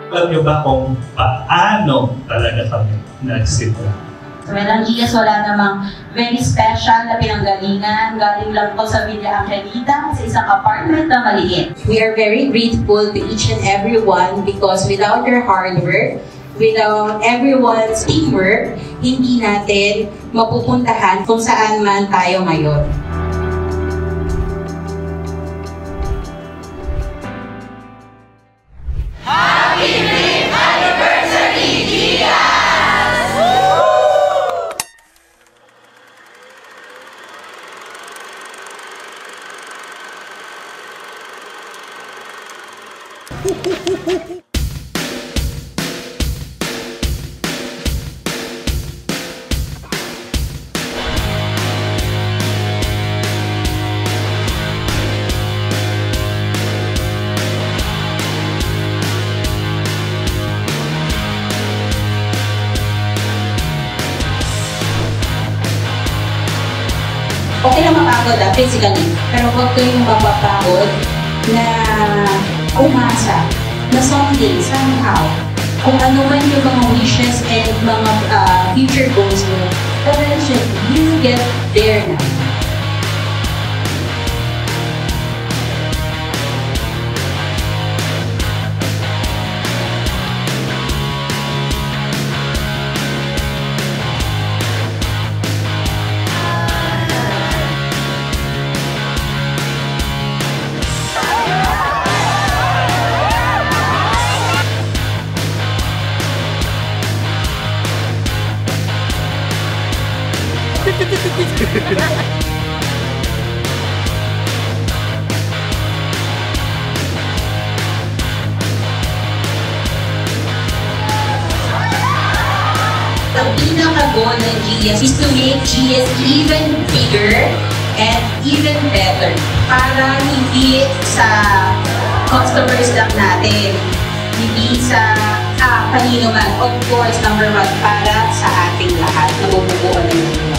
Alam niyo ba kung paano talaga kami nagsimula? So, ang GS wala namang very special na pinanggalingan. Galing lang po sa Villa Angelita sa isang apartment na maliit. We are very grateful to each and everyone because without your hard work, without everyone's teamwork, hindi natin mapupuntahan kung saan man tayo ngayon. Okay lang mapagod physically, pero huwag kayong mapapagod na umasa na someday, somehow, kung ano man yung mga wishes and mga future goals mo, eventually, you get there na. Ang pinaka-goal ng GS is to make GS even bigger and even better para hindi sa customers lang natin, hindi sa kanino man, of course, number one, para sa ating lahat na bububuo ng